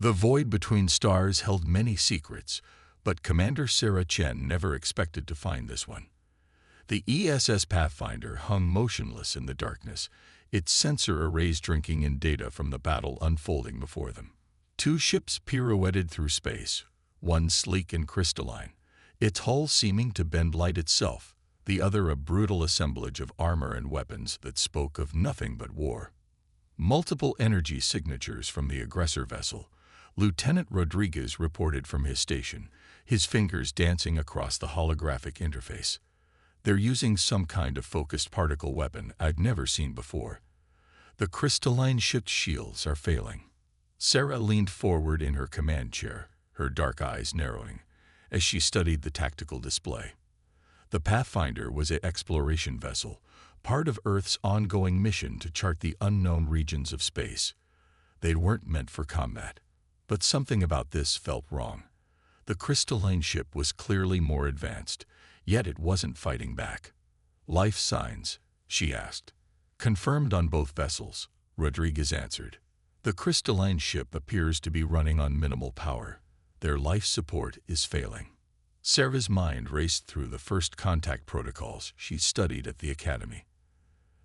The void between stars held many secrets, but Commander Sarah Chen never expected to find this one. The ESS Pathfinder hung motionless in the darkness, its sensor arrays drinking in data from the battle unfolding before them. Two ships pirouetted through space, one sleek and crystalline, its hull seeming to bend light itself, the other a brutal assemblage of armor and weapons that spoke of nothing but war. Multiple energy signatures from the aggressor vessel, Lieutenant Rodriguez reported from his station, his fingers dancing across the holographic interface. They're using some kind of focused particle weapon I've never seen before. The crystalline ship's shields are failing. Sarah leaned forward in her command chair, her dark eyes narrowing, as she studied the tactical display. The Pathfinder was an exploration vessel, part of Earth's ongoing mission to chart the unknown regions of space. They weren't meant for combat. But something about this felt wrong. The crystalline ship was clearly more advanced, yet it wasn't fighting back. "Life signs?" she asked. "Confirmed on both vessels," Rodriguez answered. "The crystalline ship appears to be running on minimal power. Their life support is failing." Sarah's mind raced through the first contact protocols she studied at the academy.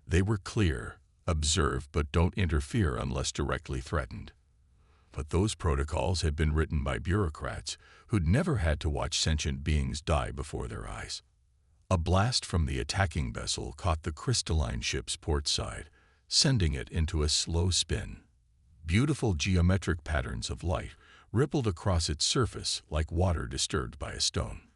They were clear: observe but don't interfere unless directly threatened. But those protocols had been written by bureaucrats who'd never had to watch sentient beings die before their eyes. A blast from the attacking vessel caught the crystalline ship's port side, sending it into a slow spin. Beautiful geometric patterns of light rippled across its surface like water disturbed by a stone.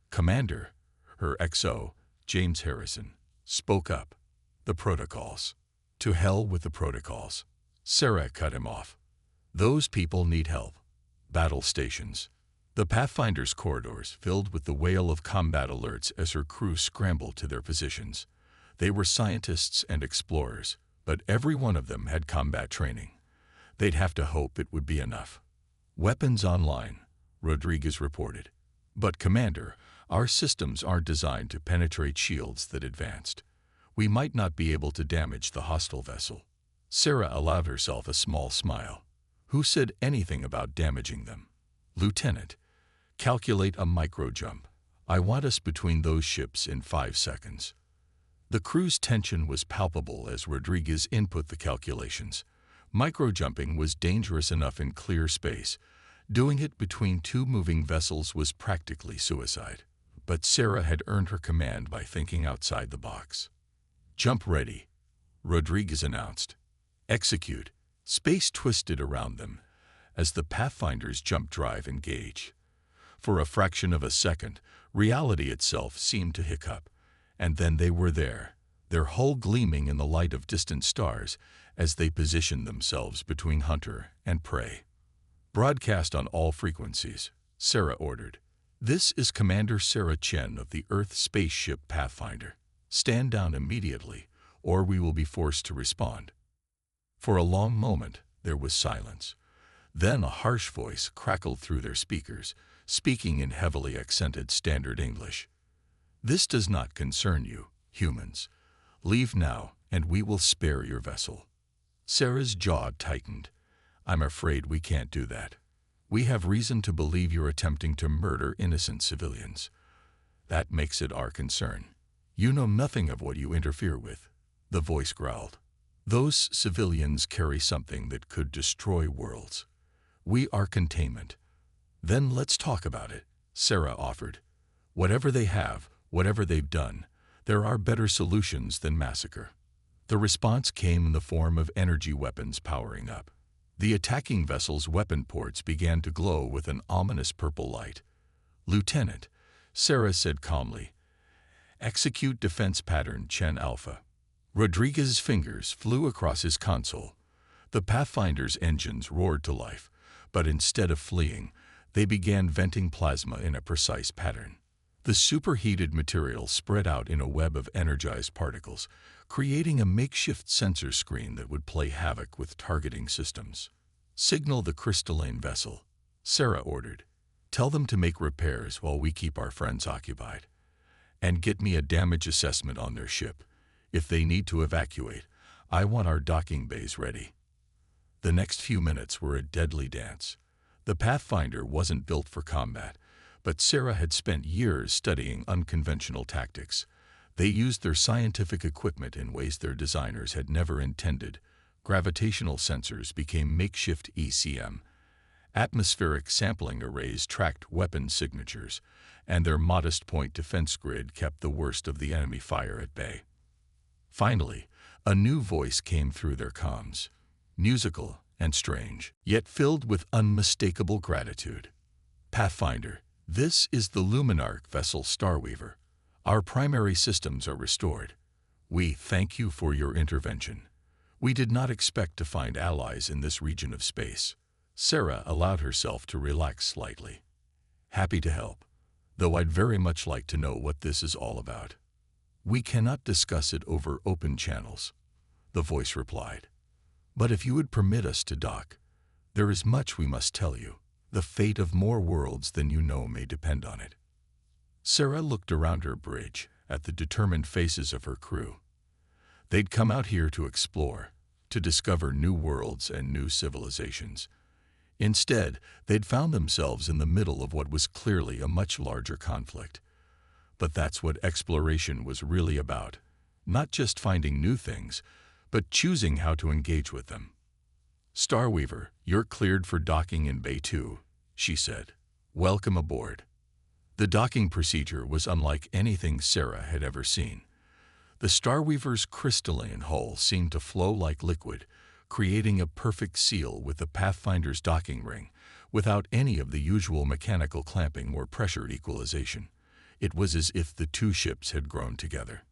"Commander," her XO, James Harrison, spoke up. "The protocols." "To hell with the protocols," Sarah cut him off. "Those people need help." Battle stations. The Pathfinder's corridors filled with the wail of combat alerts as her crew scrambled to their positions. They were scientists and explorers, but every one of them had combat training. They'd have to hope it would be enough. "Weapons online," Rodriguez reported. "But Commander, our systems aren't designed to penetrate shields that advanced. We might not be able to damage the hostile vessel." Sarah allowed herself a small smile. "Who said anything about damaging them?" "Lieutenant, calculate a micro-jump. I want us between those ships in 5 seconds." The crew's tension was palpable as Rodriguez input the calculations. Micro-jumping was dangerous enough in clear space. Doing it between two moving vessels was practically suicide. But Sarah had earned her command by thinking outside the box. "Jump ready," Rodriguez announced. "Execute." Space twisted around them as the Pathfinder's jump drive engaged. For a fraction of a second, reality itself seemed to hiccup, and then they were there, their hull gleaming in the light of distant stars as they positioned themselves between hunter and prey. "Broadcast on all frequencies," Sarah ordered. "This is Commander Sarah Chen of the Earth spaceship Pathfinder. Stand down immediately, or we will be forced to respond." For a long moment, there was silence. Then a harsh voice crackled through their speakers, speaking in heavily accented standard English. "This does not concern you, humans. Leave now, and we will spare your vessel." Sarah's jaw tightened. "I'm afraid we can't do that. We have reason to believe you're attempting to murder innocent civilians. That makes it our concern. You know nothing of what you interfere with," the voice growled. "Those civilians carry something that could destroy worlds. We are containment." "Then let's talk about it," Sarah offered. "Whatever they have, whatever they've done, there are better solutions than massacre." The response came in the form of energy weapons powering up. The attacking vessel's weapon ports began to glow with an ominous purple light. "Lieutenant," Sarah said calmly, "execute defense pattern Chen Alpha." Rodriguez's fingers flew across his console. The Pathfinder's engines roared to life, but instead of fleeing, they began venting plasma in a precise pattern. The superheated material spread out in a web of energized particles, creating a makeshift sensor screen that would play havoc with targeting systems. "Signal the crystalline vessel," Sarah ordered. "Tell them to make repairs while we keep our friends occupied. And get me a damage assessment on their ship. If they need to evacuate, I want our docking bays ready." The next few minutes were a deadly dance. The Pathfinder wasn't built for combat, but Sarah had spent years studying unconventional tactics. They used their scientific equipment in ways their designers had never intended. Gravitational sensors became makeshift ECM. Atmospheric sampling arrays tracked weapon signatures, and their modest point defense grid kept the worst of the enemy fire at bay. Finally, a new voice came through their comms, musical and strange, yet filled with unmistakable gratitude. Pathfinder, this is the Luminarch vessel Starweaver. Our primary systems are restored. We thank you for your intervention. We did not expect to find allies in this region of space. Sarah allowed herself to relax slightly. Happy to help, though I'd very much like to know what this is all about. We cannot discuss it over open channels, the voice replied. But if you would permit us to dock, there is much we must tell you. The fate of more worlds than you know may depend on it. Sarah looked around her bridge at the determined faces of her crew. They'd come out here to explore, to discover new worlds and new civilizations. Instead, they'd found themselves in the middle of what was clearly a much larger conflict. But that's what exploration was really about. Not just finding new things, but choosing how to engage with them. Starweaver, you're cleared for docking in Bay 2, she said. Welcome aboard. The docking procedure was unlike anything Sarah had ever seen. The Starweaver's crystalline hull seemed to flow like liquid, creating a perfect seal with the Pathfinder's docking ring, without any of the usual mechanical clamping or pressure equalization. It was as if the two ships had grown together.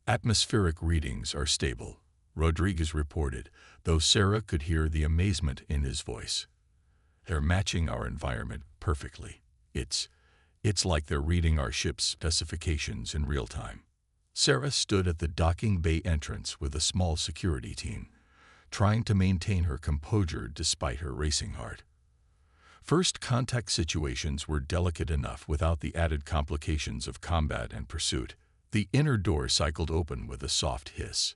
Atmospheric readings are stable, Rodriguez reported, though Sarah could hear the amazement in his voice. They're matching our environment perfectly. It's like they're reading our ship's specifications in real time. Sarah stood at the docking bay entrance with a small security team, trying to maintain her composure despite her racing heart. First contact situations were delicate enough without the added complications of combat and pursuit. The inner door cycled open with a soft hiss.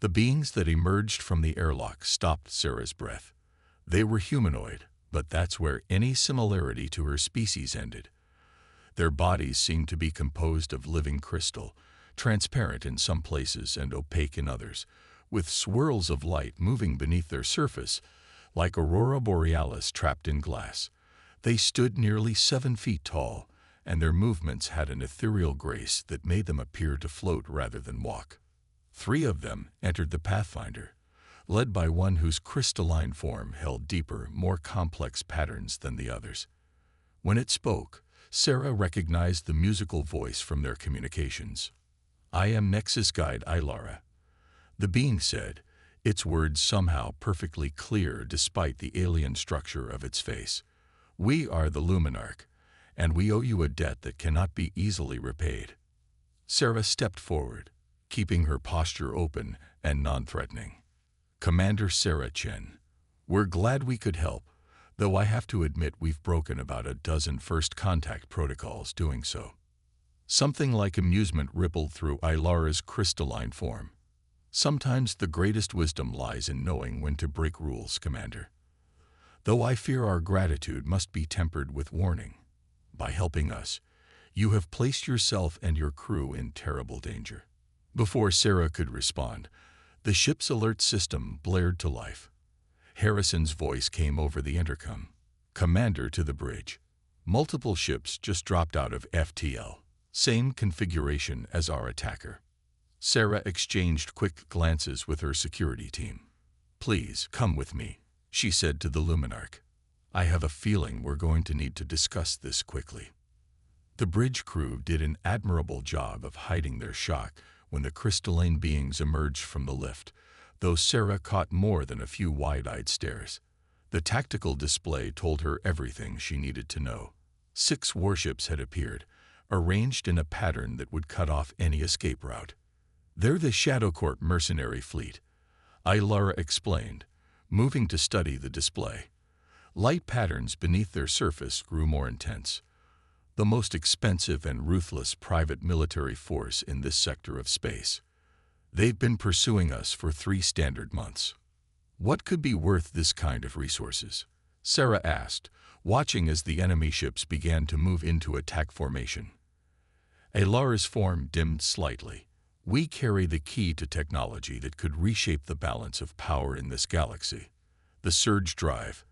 The beings that emerged from the airlock stopped Sarah's breath. They were humanoid, but that's where any similarity to her species ended. Their bodies seemed to be composed of living crystal, transparent in some places and opaque in others, with swirls of light moving beneath their surface, like aurora borealis trapped in glass. They stood nearly 7 feet tall, and their movements had an ethereal grace that made them appear to float rather than walk. 3 of them entered the Pathfinder, led by one whose crystalline form held deeper, more complex patterns than the others. When it spoke, Sarah recognized the musical voice from their communications. I am Nexus Guide Ilara, the being said, its words somehow perfectly clear despite the alien structure of its face. We are the Luminarch, and we owe you a debt that cannot be easily repaid. Sarah stepped forward, keeping her posture open and non-threatening. Commander Sarah Chen, we're glad we could help, though I have to admit we've broken about a dozen first contact protocols doing so. Something like amusement rippled through Ilara's crystalline form. Sometimes the greatest wisdom lies in knowing when to break rules, Commander. Though I fear our gratitude must be tempered with warning. By helping us, you have placed yourself and your crew in terrible danger. Before Sarah could respond, the ship's alert system blared to life. Harrison's voice came over the intercom. Commander to the bridge. Multiple ships just dropped out of FTL. Same configuration as our attacker. Sarah exchanged quick glances with her security team. Please, come with me, she said to the Luminarch. I have a feeling we're going to need to discuss this quickly. The bridge crew did an admirable job of hiding their shock when the crystalline beings emerged from the lift, though Sarah caught more than a few wide-eyed stares. The tactical display told her everything she needed to know. 6 warships had appeared, arranged in a pattern that would cut off any escape route. They're the Shadow Court mercenary fleet, Ilara explained, moving to study the display. Light patterns beneath their surface grew more intense. The most expensive and ruthless private military force in this sector of space. They've been pursuing us for 3 standard months. What could be worth this kind of resources? Sarah asked, watching as the enemy ships began to move into attack formation. Ailara's form dimmed slightly. We carry the key to technology that could reshape the balance of power in this galaxy. The surge drive,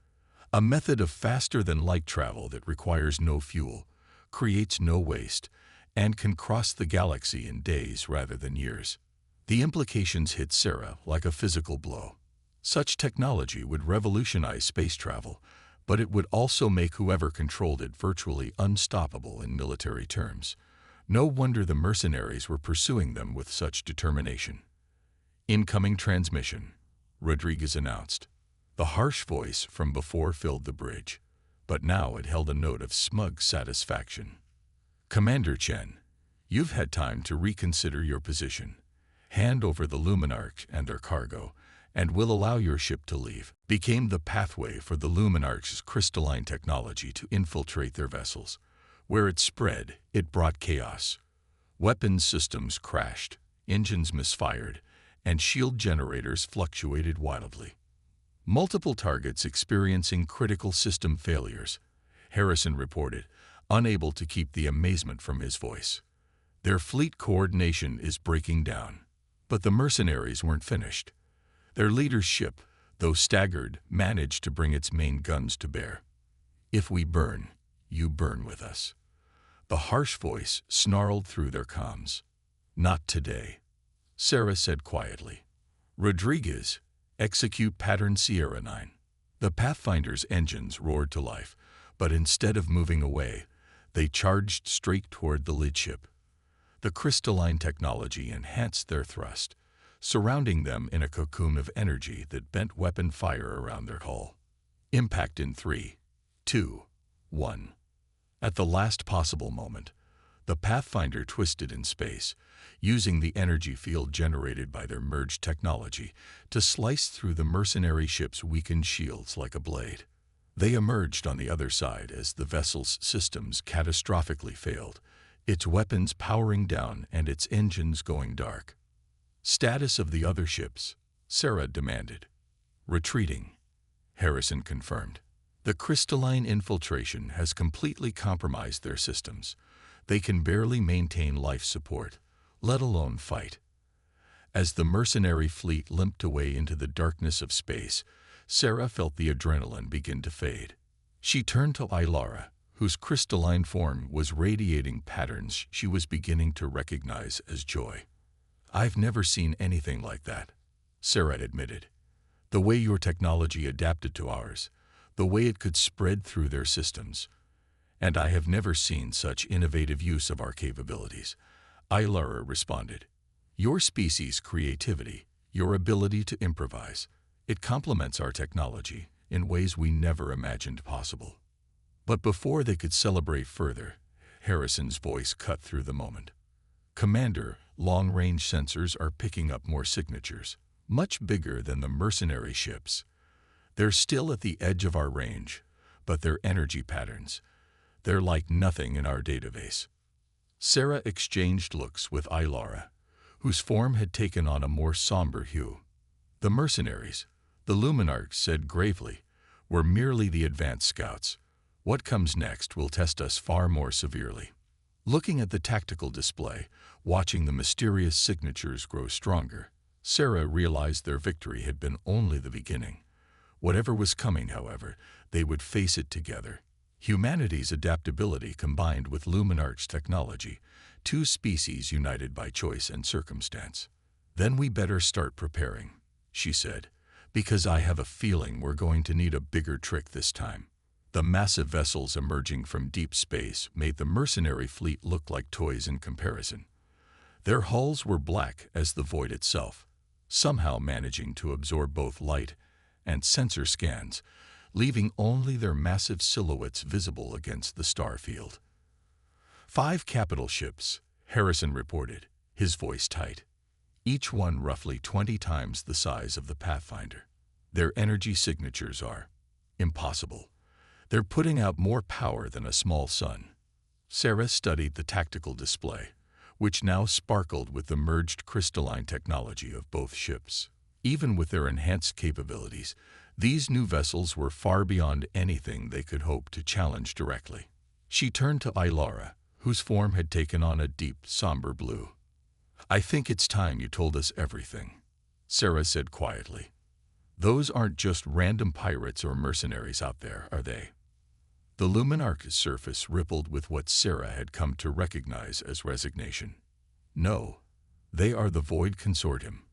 a method of faster-than-light travel that requires no fuel, creates no waste, and can cross the galaxy in days rather than years. The implications hit Sarah like a physical blow. Such technology would revolutionize space travel, but it would also make whoever controlled it virtually unstoppable in military terms. No wonder the mercenaries were pursuing them with such determination. Incoming transmission, Rodriguez announced. The harsh voice from before filled the bridge, but now it held a note of smug satisfaction. Commander Chen, you've had time to reconsider your position. Hand over the Luminarch and their cargo, and we'll allow your ship to leave. Became the pathway for the Luminarch's crystalline technology to infiltrate their vessels. Where it spread, it brought chaos. Weapons systems crashed, engines misfired, and shield generators fluctuated wildly. Multiple targets experiencing critical system failures, Harrison reported, unable to keep the amazement from his voice. Their fleet coordination is breaking down. But the mercenaries weren't finished. Their leader's ship, though staggered, managed to bring its main guns to bear. If we burn, you burn with us. The harsh voice snarled through their comms. Not today, Sarah said quietly. Rodriguez, execute pattern Sierra 9. The Pathfinder's engines roared to life, but instead of moving away, they charged straight toward the lead ship. The crystalline technology enhanced their thrust, surrounding them in a cocoon of energy that bent weapon fire around their hull. Impact in 3, 2, 1. At the last possible moment, the Pathfinder twisted in space, using the energy field generated by their merged technology to slice through the mercenary ship's weakened shields like a blade. They emerged on the other side as the vessel's systems catastrophically failed, its weapons powering down and its engines going dark. Status of the other ships, Sarah demanded. Retreating, Harrison confirmed. The crystalline infiltration has completely compromised their systems. They can barely maintain life support, let alone fight. As the mercenary fleet limped away into the darkness of space, Sarah felt the adrenaline begin to fade. She turned to Ailara, whose crystalline form was radiating patterns she was beginning to recognize as joy. I've never seen anything like that, Sarah admitted. The way your technology adapted to ours, the way it could spread through their systems. And I have never seen such innovative use of our capabilities, Ailara responded. Your species' creativity, your ability to improvise, it complements our technology in ways we never imagined possible. But before they could celebrate further, Harrison's voice cut through the moment. Commander, long-range sensors are picking up more signatures, much bigger than the mercenary ships. They're still at the edge of our range, but their energy patterns, they're like nothing in our database. Sarah exchanged looks with Ailara, whose form had taken on a more somber hue. The mercenaries, the Luminarchs said gravely, were merely the advanced scouts. What comes next will test us far more severely. Looking at the tactical display, watching the mysterious signatures grow stronger, Sarah realized their victory had been only the beginning. Whatever was coming, however, they would face it together. Humanity's adaptability combined with Luminarch's technology, two species united by choice and circumstance. Then we better start preparing, she said, because I have a feeling we're going to need a bigger trick this time. The massive vessels emerging from deep space made the mercenary fleet look like toys in comparison. Their hulls were black as the void itself, somehow managing to absorb both light and sensor scans, leaving only their massive silhouettes visible against the star field. 5 capital ships, Harrison reported, his voice tight. Each one roughly 20 times the size of the Pathfinder. Their energy signatures are impossible. They're putting out more power than a small sun. Sarah studied the tactical display, which now sparkled with the merged crystalline technology of both ships. Even with their enhanced capabilities, these new vessels were far beyond anything they could hope to challenge directly. She turned to Ilara, whose form had taken on a deep, somber blue. "I think it's time you told us everything," Sarah said quietly. "Those aren't just random pirates or mercenaries out there, are they?" The Luminarch's surface rippled with what Sarah had come to recognize as resignation. "No, they are the Void Consortium,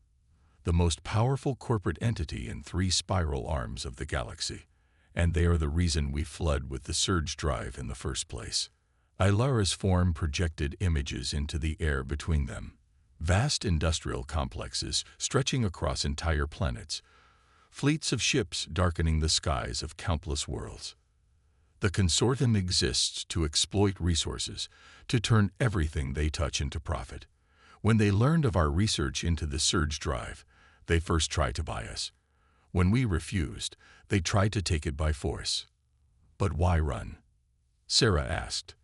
the most powerful corporate entity in 3 spiral arms of the galaxy, and they are the reason we flood with the surge drive in the first place." Ilara's form projected images into the air between them. Vast industrial complexes stretching across entire planets, fleets of ships darkening the skies of countless worlds. The consortium exists to exploit resources, to turn everything they touch into profit. When they learned of our research into the surge drive, they first tried to buy us. When we refused, they tried to take it by force. "But why run?" Sarah asked.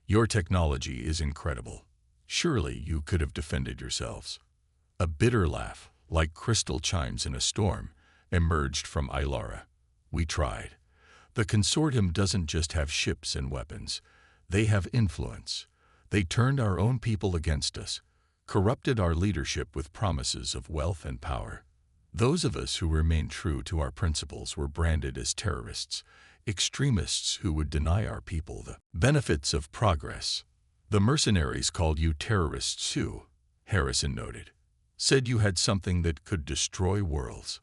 "Your technology is incredible. Surely you could have defended yourselves." A bitter laugh, like crystal chimes in a storm, emerged from Ilara. "We tried. The consortium doesn't just have ships and weapons. They have influence. They turned our own people against us, corrupted our leadership with promises of wealth and power. Those of us who remained true to our principles were branded as terrorists, extremists who would deny our people the benefits of progress." "The mercenaries called you terrorists too," Harrison noted. "Said you had something that could destroy worlds."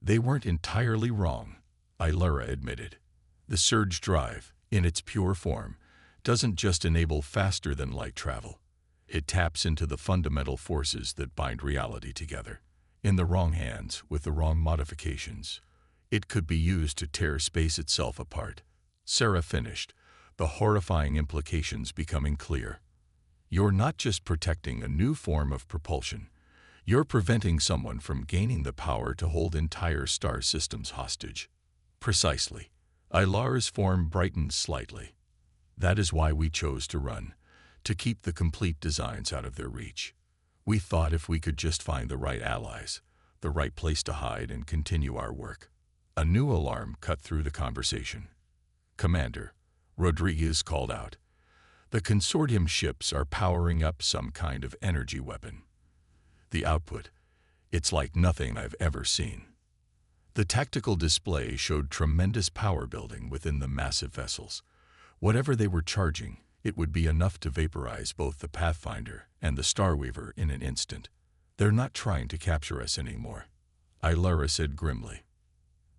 "They weren't entirely wrong," Ilara admitted. "The surge drive, in its pure form, doesn't just enable faster-than-light travel. It taps into the fundamental forces that bind reality together. In the wrong hands, with the wrong modifications, it could be used to tear space itself apart." Sarah finished, the horrifying implications becoming clear. "You're not just protecting a new form of propulsion. You're preventing someone from gaining the power to hold entire star systems hostage." "Precisely." Ilara's form brightened slightly. "That is why we chose to run, to keep the complete designs out of their reach. We thought if we could just find the right allies, the right place to hide and continue our work." A new alarm cut through the conversation. "Commander," Rodriguez called out, "the consortium ships are powering up some kind of energy weapon. The output, it's like nothing I've ever seen." The tactical display showed tremendous power building within the massive vessels. Whatever they were charging, it would be enough to vaporize both the Pathfinder and the Starweaver in an instant. "They're not trying to capture us anymore," Ilara said grimly.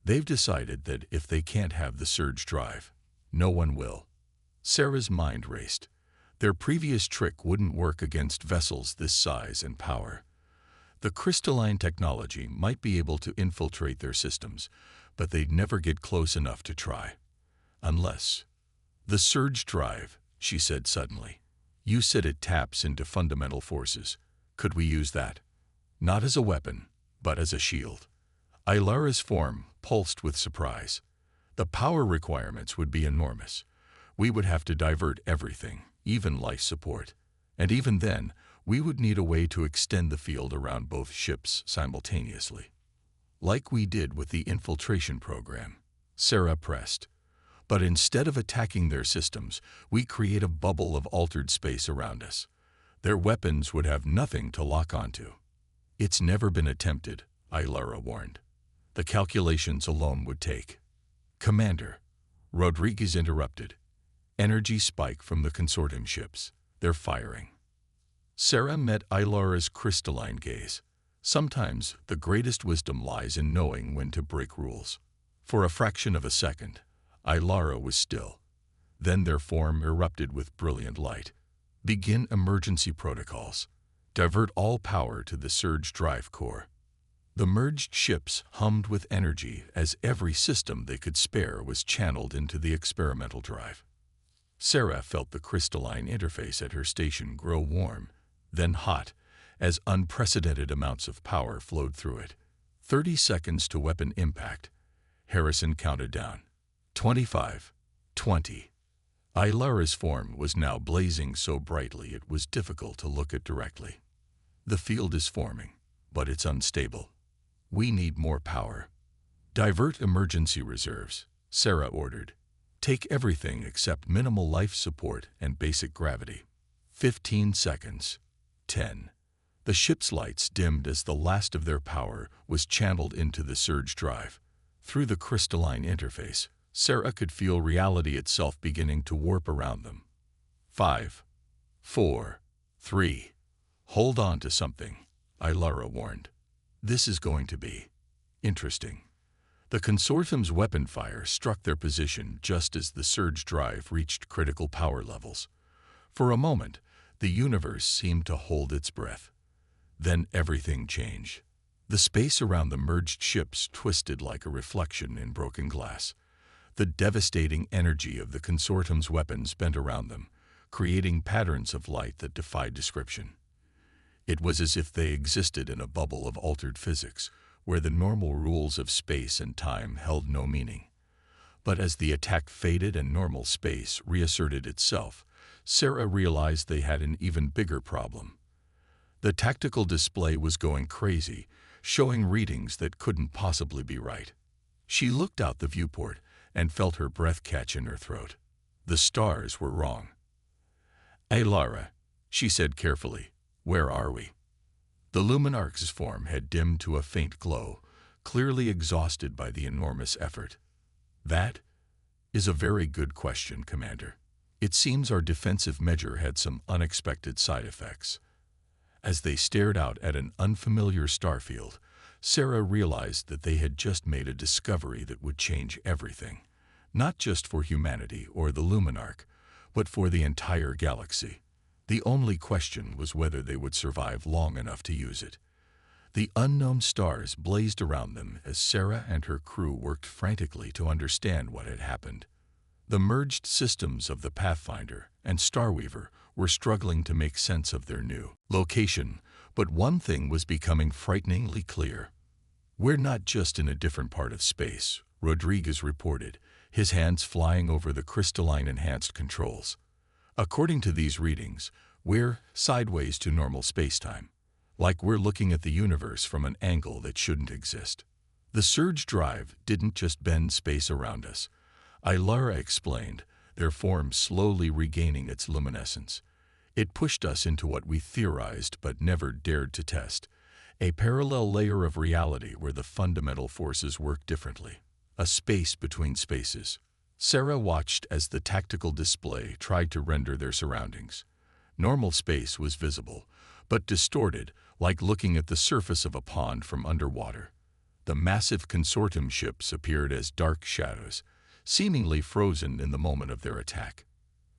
"They've decided that if they can't have the surge drive, no one will." Sarah's mind raced. Their previous trick wouldn't work against vessels this size and power. The crystalline technology might be able to infiltrate their systems, but they'd never get close enough to try. Unless... "The surge drive," she said suddenly. "You said it taps into fundamental forces. Could we use that? Not as a weapon, but as a shield." Ilara's form pulsed with surprise. "The power requirements would be enormous. We would have to divert everything, even life support. And even then, we would need a way to extend the field around both ships simultaneously." "Like we did with the infiltration program," Sarah pressed. "But instead of attacking their systems, we create a bubble of altered space around us. Their weapons would have nothing to lock onto." "It's never been attempted," Ilara warned. "The calculations alone would take." "Commander," Rodriguez interrupted. "Energy spike from the consortium ships. They're firing." Sarah met Ilara's crystalline gaze. Sometimes the greatest wisdom lies in knowing when to break rules. For a fraction of a second, Ilara was still. Then their form erupted with brilliant light. "Begin emergency protocols. Divert all power to the surge drive core." The merged ships hummed with energy as every system they could spare was channeled into the experimental drive. Sarah felt the crystalline interface at her station grow warm, then hot, as unprecedented amounts of power flowed through it. 30 seconds to weapon impact. Harrison counted down. 25. 20. Ilara's form was now blazing so brightly it was difficult to look at directly. "The field is forming, but it's unstable." We need more power. Divert emergency reserves, Sarah ordered. Take everything except minimal life support and basic gravity. 15 seconds. 10. The ship's lights dimmed as the last of their power was channeled into the surge drive. Through the crystalline interface, Sarah could feel reality itself beginning to warp around them. 5, 4, 3. Hold on to something, Ilara warned. This is going to be interesting. The consortium's weapon fire struck their position just as the surge drive reached critical power levels. For a moment, the universe seemed to hold its breath. Then everything changed. The space around the merged ships twisted like a reflection in broken glass. The devastating energy of the consortium's weapons bent around them, creating patterns of light that defied description. It was as if they existed in a bubble of altered physics, where the normal rules of space and time held no meaning. But as the attack faded and normal space reasserted itself, Sarah realized they had an even bigger problem. The tactical display was going crazy, showing readings that couldn't possibly be right. She looked out the viewport and felt her breath catch in her throat. The stars were wrong. "Hey, Lara," she said carefully, "where are we?" The Luminarch's form had dimmed to a faint glow, clearly exhausted by the enormous effort. "That is a very good question, Commander. It seems our defensive measure had some unexpected side effects." As they stared out at an unfamiliar starfield, Sarah realized that they had just made a discovery that would change everything, not just for humanity or the Luminarch, but for the entire galaxy. The only question was whether they would survive long enough to use it. The unknown stars blazed around them as Sarah and her crew worked frantically to understand what had happened. The merged systems of the Pathfinder and Starweaver were struggling to make sense of their new location, but one thing was becoming frighteningly clear. "We're not just in a different part of space," Rodriguez reported, his hands flying over the crystalline-enhanced controls. "According to these readings, we're sideways to normal spacetime, like we're looking at the universe from an angle that shouldn't exist." The surge drive didn't just bend space around us, Ilara explained, their form slowly regaining its luminescence. "It pushed us into what we theorized but never dared to test, a parallel layer of reality where the fundamental forces work differently, a space between spaces." Sarah watched as the tactical display tried to render their surroundings. Normal space was visible, but distorted, like looking at the surface of a pond from underwater. The massive consortium ships appeared as dark shadows, seemingly frozen in the moment of their attack.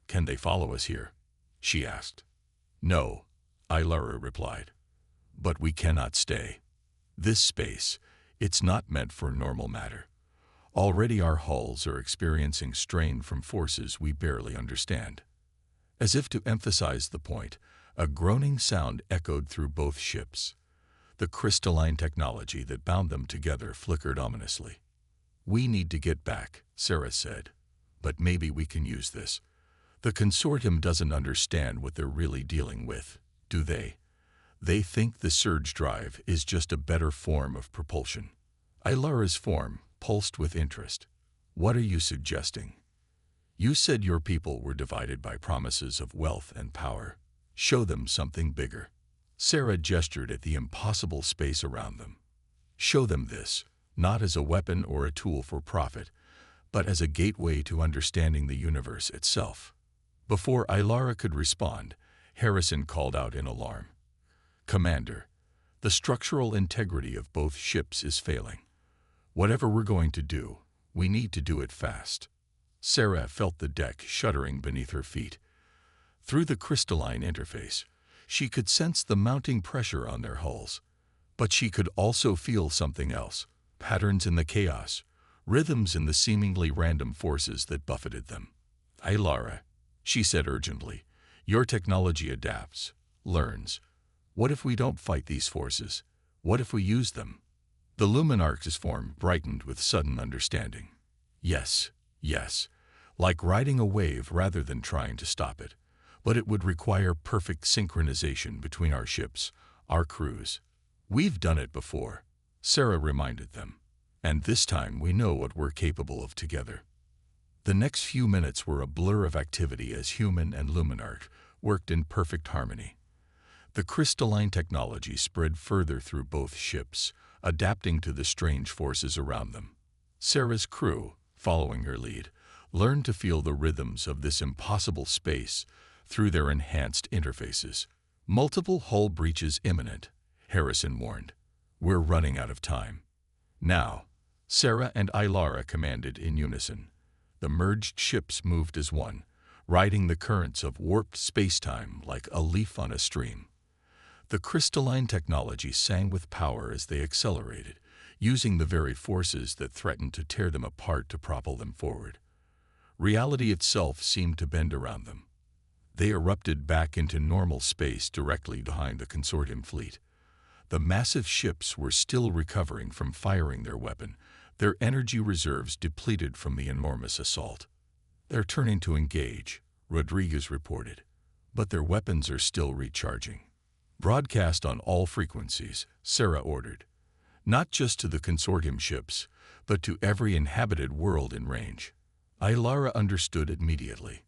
"Can they follow us here?" she asked. "No," Ilara replied. "But we cannot stay. This space, it's not meant for normal matter. Already our hulls are experiencing strain from forces we barely understand." As if to emphasize the point, a groaning sound echoed through both ships. The crystalline technology that bound them together flickered ominously. "We need to get back," Sarah said. "But maybe we can use this. The consortium doesn't understand what they're really dealing with, do they? They think the surge drive is just a better form of propulsion." Ilara's form pulsed with interest. "What are you suggesting?" "You said your people were divided by promises of wealth and power. Show them something bigger." Sarah gestured at the impossible space around them. "Show them this, not as a weapon or a tool for profit, but as a gateway to understanding the universe itself." Before Ilara could respond, Harrison called out in alarm. "Commander, the structural integrity of both ships is failing. Whatever we're going to do, we need to do it fast." Sarah felt the deck shuddering beneath her feet. Through the crystalline interface, she could sense the mounting pressure on their hulls. But she could also feel something else, patterns in the chaos, rhythms in the seemingly random forces that buffeted them. "Ilara," she said urgently, "your technology adapts, learns. What if we don't fight these forces? What if we use them?" The Luminarch's form brightened with sudden understanding. "Yes, yes, like riding a wave rather than trying to stop it. But it would require perfect synchronization between our ships, our crews. We've done it before. Sarah reminded them. "And this time we know what we're capable of together." The next few minutes were a blur of activity as human and Luminarch worked in perfect harmony. The crystalline technology spread further through both ships, adapting to the strange forces around them. Sarah's crew, following her lead, learned to feel the rhythms of this impossible space through their enhanced interfaces. "Multiple hull breaches imminent," Harrison warned. "We're running out of time." "Now," Sarah and Ilara commanded in unison. The merged ships moved as one, riding the currents of warped spacetime like a leaf on a stream. The crystalline technology sang with power as they accelerated, using the very forces that threatened to tear them apart to propel them forward. Reality itself seemed to bend around them. They erupted back into normal space directly behind the consortium fleet. The massive ships were still recovering from firing their weapon, their energy reserves depleted from the enormous assault. "They're turning to engage," Rodriguez reported, "but their weapons are still recharging." "Broadcast on all frequencies," Sarah ordered. "Not just to the consortium ships, but to every inhabited world in range." Ilara understood immediately.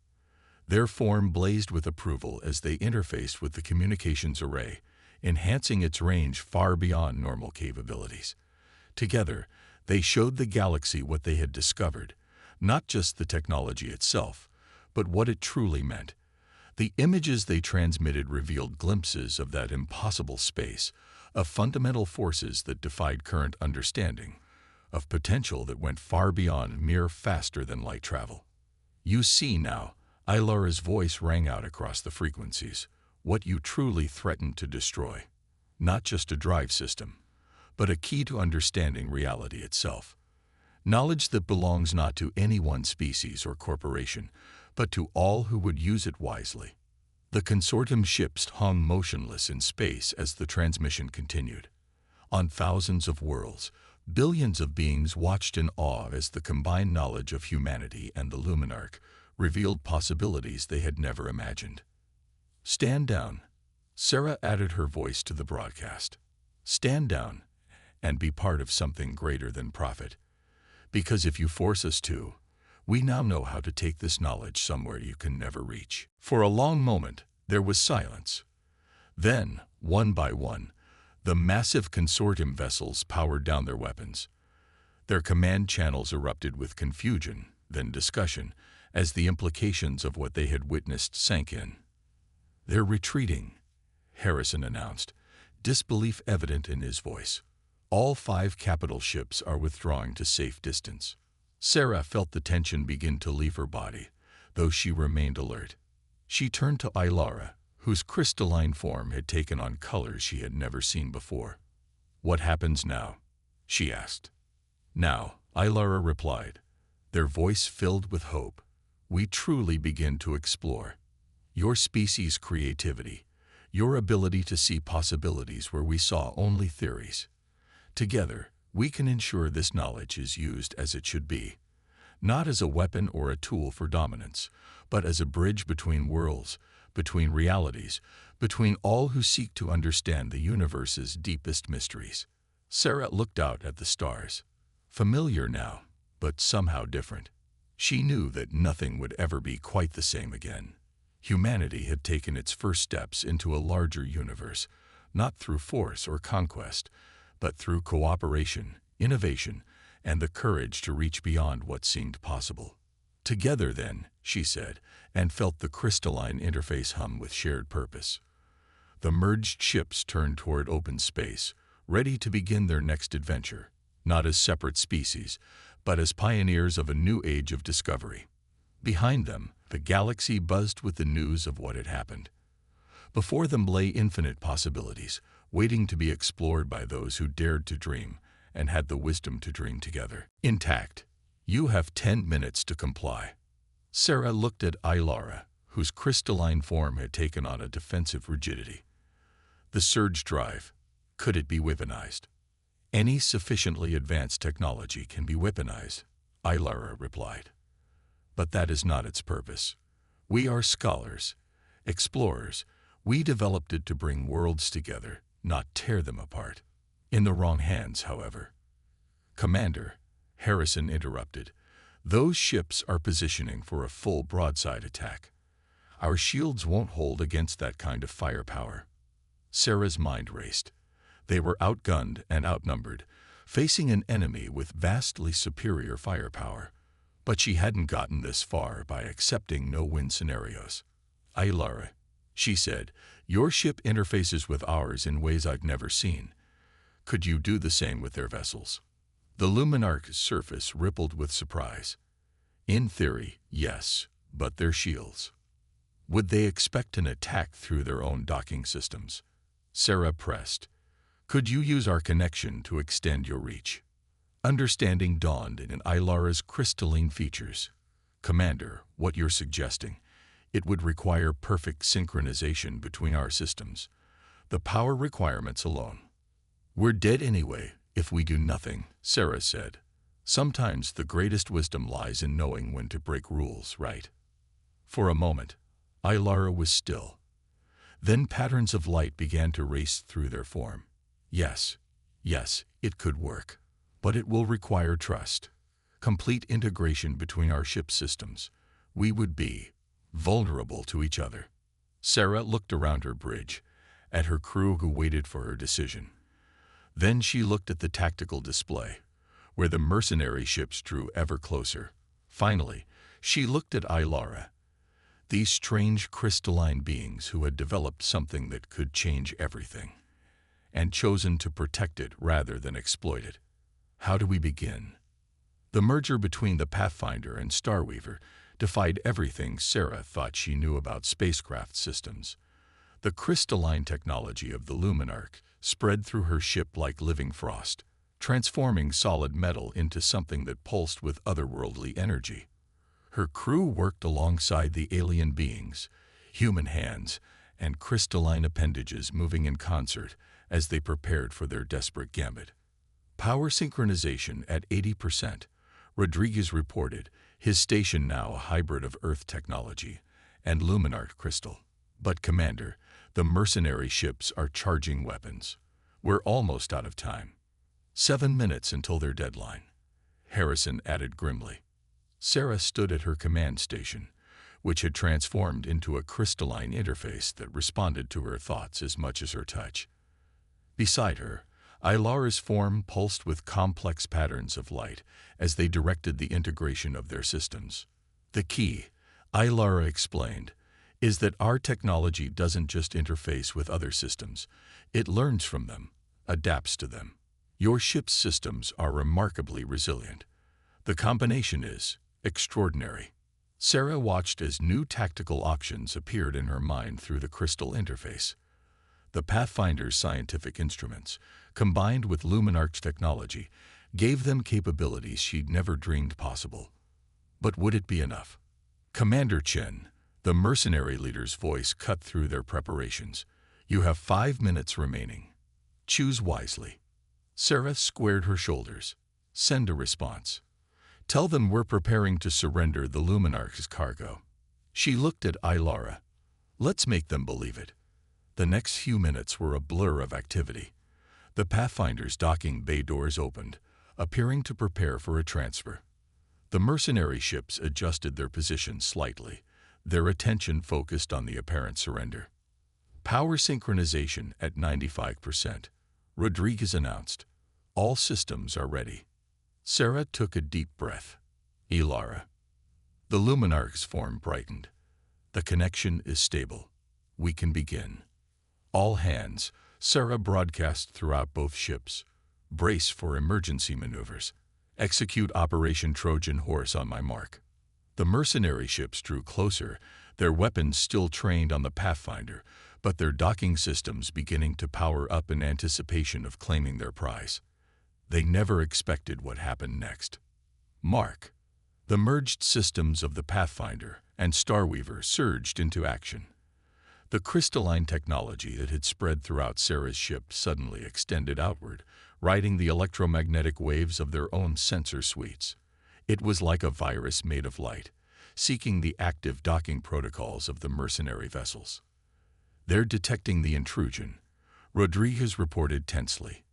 Their form blazed with approval as they interfaced with the communications array, enhancing its range far beyond normal capabilities. Together, they showed the galaxy what they had discovered, not just the technology itself, but what it truly meant. The images they transmitted revealed glimpses of that impossible space, of fundamental forces that defied current understanding, of potential that went far beyond mere faster-than-light travel. "You see now," Ilara's voice rang out across the frequencies, "what you truly threatened to destroy. Not just a drive system, but a key to understanding reality itself. Knowledge that belongs not to any one species or corporation, but to all who would use it wisely." The consortium ships hung motionless in space as the transmission continued. On thousands of worlds, billions of beings watched in awe as the combined knowledge of humanity and the Luminarch revealed possibilities they had never imagined. "Stand down," Sarah added her voice to the broadcast. "Stand down and be part of something greater than profit. Because if you force us to, we now know how to take this knowledge somewhere you can never reach." For a long moment, there was silence. Then, one by one, the massive consortium vessels powered down their weapons. Their command channels erupted with confusion, then discussion, as the implications of what they had witnessed sank in. "They're retreating," Harrison announced, disbelief evident in his voice. "All 5 capital ships are withdrawing to safe distance." Sarah felt the tension begin to leave her body, though she remained alert. She turned to Ilara, whose crystalline form had taken on colors she had never seen before. "What happens now?" she asked. "Now," Ilara replied, their voice filled with hope, "we truly begin to explore. Your species' creativity, your ability to see possibilities where we saw only theories. Together, we can ensure this knowledge is used as it should be, not as a weapon or a tool for dominance, but as a bridge between worlds, between realities, between all who seek to understand the universe's deepest mysteries." Sarah looked out at the stars. Familiar now, but somehow different. She knew that nothing would ever be quite the same again. Humanity had taken its first steps into a larger universe, not through force or conquest, but through cooperation, innovation, and the courage to reach beyond what seemed possible. "Together then," she said, and felt the crystalline interface hum with shared purpose. The merged ships turned toward open space, ready to begin their next adventure, not as separate species, but as pioneers of a new age of discovery. Behind them, the galaxy buzzed with the news of what had happened. Before them lay infinite possibilities, waiting to be explored by those who dared to dream and had the wisdom to dream together. "Intact. You have 10 minutes to comply." Sarah looked at Ilara, whose crystalline form had taken on a defensive rigidity. "The surge drive. Could it be weaponized?" "Any sufficiently advanced technology can be weaponized," Ilara replied. "But that is not its purpose. We are scholars, explorers. We developed it to bring worlds together, not tear them apart." In the wrong hands, however. "Commander," Harrison interrupted, "those ships are positioning for a full broadside attack. Our shields won't hold against that kind of firepower." Sarah's mind raced. They were outgunned and outnumbered, facing an enemy with vastly superior firepower. But she hadn't gotten this far by accepting no-win scenarios. "Aylara," she said, "your ship interfaces with ours in ways I've never seen. Could you do the same with their vessels?" The Luminarch's surface rippled with surprise. "In theory, yes, but their shields. Would they expect an attack through their own docking systems?" Sarah pressed. "Could you use our connection to extend your reach?" Understanding dawned in Aylara's crystalline features. "Commander, what you're suggesting, it would require perfect synchronization between our systems. The power requirements alone." "We're dead anyway if we do nothing," Sarah said. "Sometimes the greatest wisdom lies in knowing when to break rules, right?" For a moment, Aylara was still. Then patterns of light began to race through their form. Yes, it could work. But it will require trust. Complete integration between our ship systems. We would be vulnerable to each other. Sarah looked around her bridge, at her crew who waited for her decision. Then she looked at the tactical display, where the mercenary ships drew ever closer. Finally, she looked at Aylara. These strange crystalline beings who had developed something that could change everything, and chosen to protect it rather than exploit it. How do we begin? The merger between the Pathfinder and Starweaver defied everything Sarah thought she knew about spacecraft systems. The crystalline technology of the Luminarch spread through her ship like living frost, transforming solid metal into something that pulsed with otherworldly energy. Her crew worked alongside the alien beings, human hands and crystalline appendages moving in concert as they prepared for their desperate gambit. Power synchronization at 80%, Rodriguez reported, his station now a hybrid of Earth technology and Luminarch crystal. "But Commander, the mercenary ships are charging weapons. We're almost out of time." 7 minutes until their deadline, Harrison added grimly. Sarah stood at her command station, which had transformed into a crystalline interface that responded to her thoughts as much as her touch. Beside her, Aylara's form pulsed with complex patterns of light as they directed the integration of their systems. "The key," Aylara explained, "is that our technology doesn't just interface with other systems. It learns from them, adapts to them. Your ship's systems are remarkably resilient. The combination is extraordinary." Sarah watched as new tactical options appeared in her mind through the crystal interface. The Pathfinder's scientific instruments, combined with Luminarch's technology, gave them capabilities she'd never dreamed possible. But would it be enough? "Commander Chen," the mercenary leader's voice cut through their preparations, "you have 5 minutes remaining. Choose wisely." Sarah squared her shoulders. "Send a response. Tell them we're preparing to surrender the Luminarch's cargo." She looked at Aylara. "Let's make them believe it." The next few minutes were a blur of activity. The Pathfinder's docking bay doors opened, appearing to prepare for a transfer. The mercenary ships adjusted their positions slightly, their attention focused on the apparent surrender. "Power synchronization at 95%, Rodriguez announced. "All systems are ready." Sarah took a deep breath. "Aylara." The Luminarch's form brightened. "The connection is stable. We can begin." "All hands," Sarah broadcast throughout both ships. "Brace for emergency maneuvers. Execute Operation Trojan Horse on my mark." The mercenary ships drew closer, their weapons still trained on the Pathfinder, but their docking systems beginning to power up in anticipation of claiming their prize. They never expected what happened next. Mark. The merged systems of the Pathfinder and Starweaver surged into action. The crystalline technology that had spread throughout Sarah's ship suddenly extended outward, riding the electromagnetic waves of their own sensor suites. It was like a virus made of light, seeking the active docking protocols of the mercenary vessels. "They're detecting the intrusion," Rodriguez reported tensely.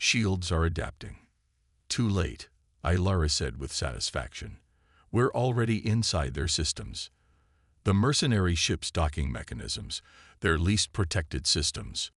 Shields are adapting. Too late, Ilara said with satisfaction. We're already inside their systems. The mercenary ship's docking mechanisms, their least protected systems.